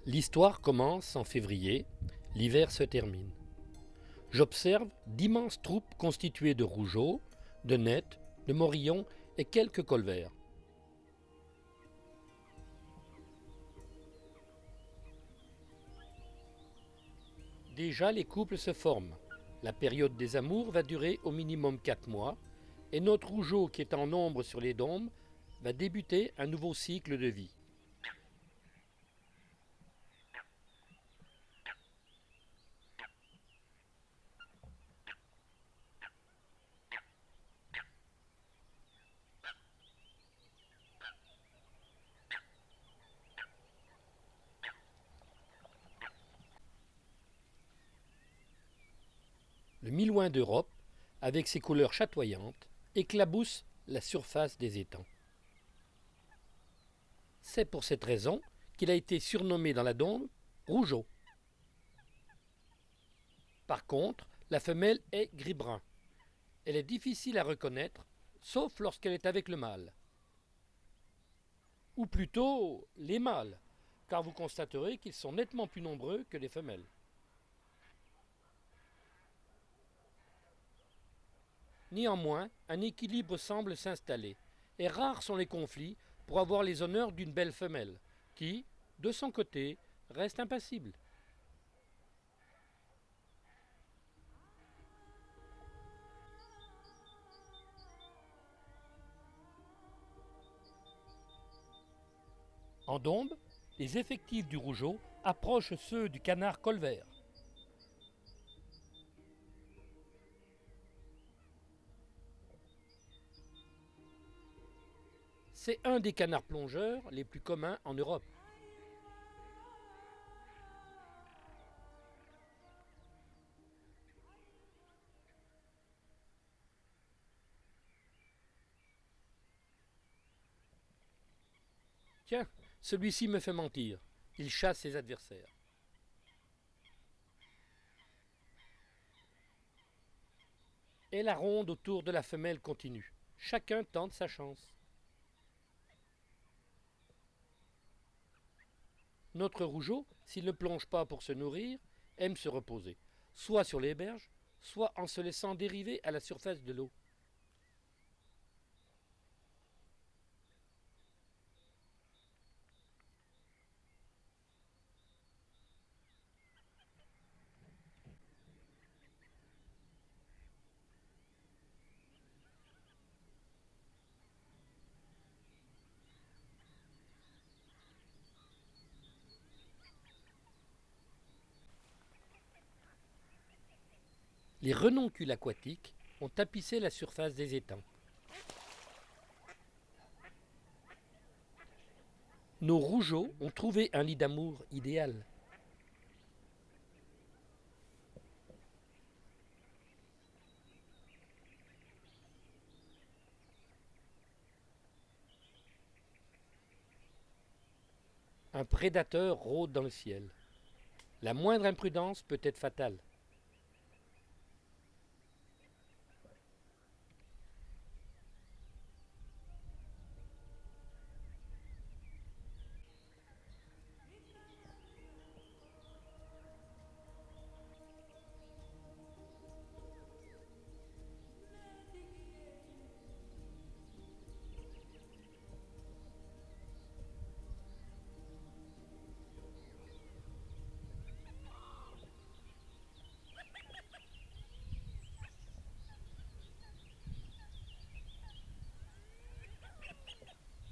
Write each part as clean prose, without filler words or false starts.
L'histoire commence en février, l'hiver se termine. J'observe d'immenses troupes constituées de rougeots, de nets, de morillons et quelques colverts. Déjà les couples se forment. La période des amours va durer au minimum 4 mois et notre rougeot qui est en nombre sur les dombes va débuter un nouveau cycle de vie. Le milouin d'Europe, avec ses couleurs chatoyantes, éclabousse la surface des étangs. C'est pour cette raison qu'il a été surnommé dans la dombe rougeot. Par contre, la femelle est gris-brun. Elle est difficile à reconnaître, sauf lorsqu'elle est avec le mâle. Ou plutôt les mâles, car vous constaterez qu'ils sont nettement plus nombreux que les femelles. Néanmoins, un équilibre semble s'installer, et rares sont les conflits pour avoir les honneurs d'une belle femelle, qui, de son côté, reste impassible. En dombe, les effectifs du rougeot approchent ceux du canard colvert. C'est un des canards plongeurs les plus communs en Europe. Tiens, celui-ci me fait mentir. Il chasse ses adversaires. Et la ronde autour de la femelle continue. Chacun tente sa chance. Notre rougeot, s'il ne plonge pas pour se nourrir, aime se reposer, soit sur les berges, soit en se laissant dériver à la surface de l'eau. Les renoncules aquatiques ont tapissé la surface des étangs. Nos rougeots ont trouvé un lit d'amour idéal. Un prédateur rôde dans le ciel. La moindre imprudence peut être fatale.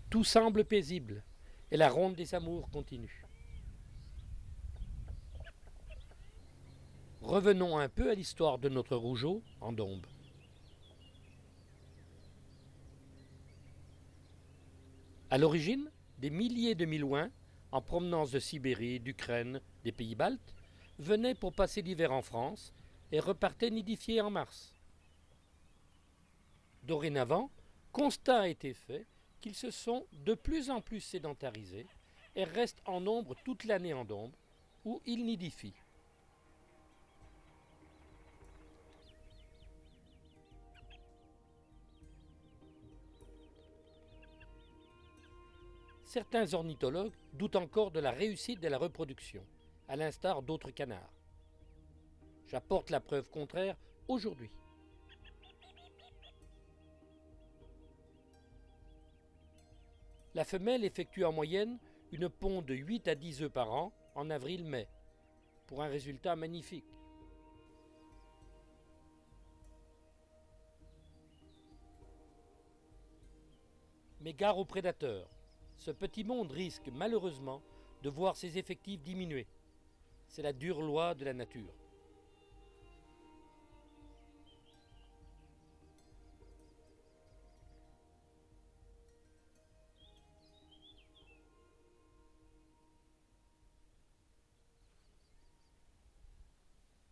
Tout semble paisible et la ronde des amours continue. Revenons un peu à l'histoire de notre rougeot en dombe. À l'origine, des milliers de milouins, en provenance de Sibérie, d'Ukraine, des pays baltes, venaient pour passer l'hiver en France et repartaient nidifiés en mars. Dorénavant, constat a été fait qu'ils se sont de plus en plus sédentarisés et restent en nombre toute l'année en dombe, où ils nidifient. Certains ornithologues doutent encore de la réussite de la reproduction, à l'instar d'autres canards. J'apporte la preuve contraire aujourd'hui. La femelle effectue en moyenne une ponde de 8 à 10 œufs par an en avril-mai, pour un résultat magnifique. Mais gare aux prédateurs. Ce petit monde risque malheureusement de voir ses effectifs diminuer. C'est la dure loi de la nature.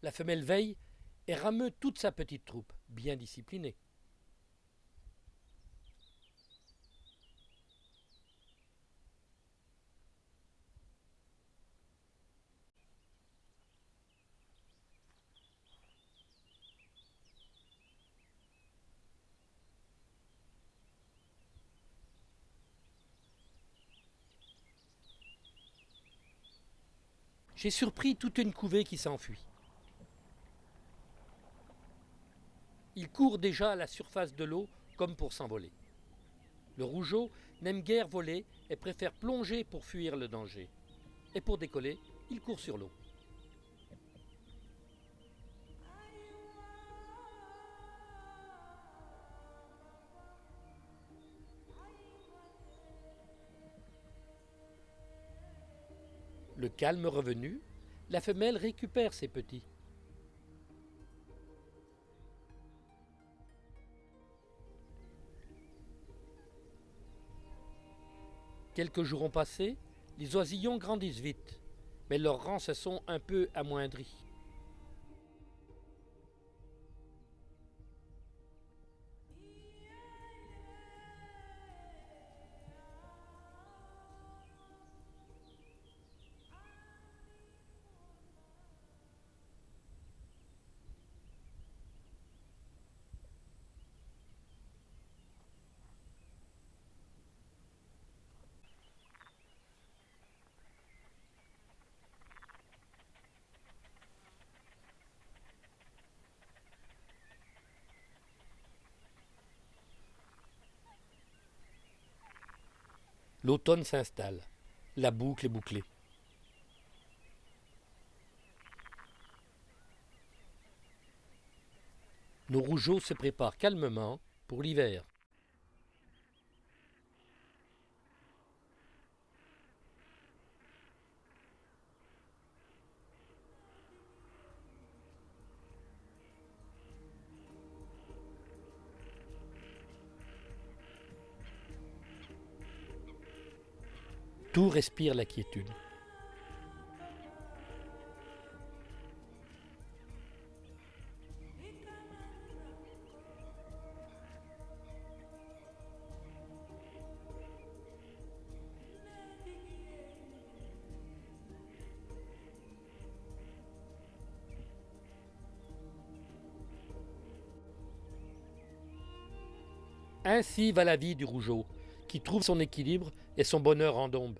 La femelle veille et rameut toute sa petite troupe, bien disciplinée. J'ai surpris toute une couvée qui s'enfuit. Il court déjà à la surface de l'eau comme pour s'envoler. Le rougeot n'aime guère voler et préfère plonger pour fuir le danger. Et pour décoller, il court sur l'eau. Le calme revenu, la femelle récupère ses petits. Quelques jours ont passé, les oisillons grandissent vite, mais leurs rangs se sont un peu amoindris. L'automne s'installe. La boucle est bouclée. Nos rougeaux se préparent calmement pour l'hiver. Tout respire la quiétude. Ainsi va la vie du rougeot, qui trouve son équilibre et son bonheur en dombe.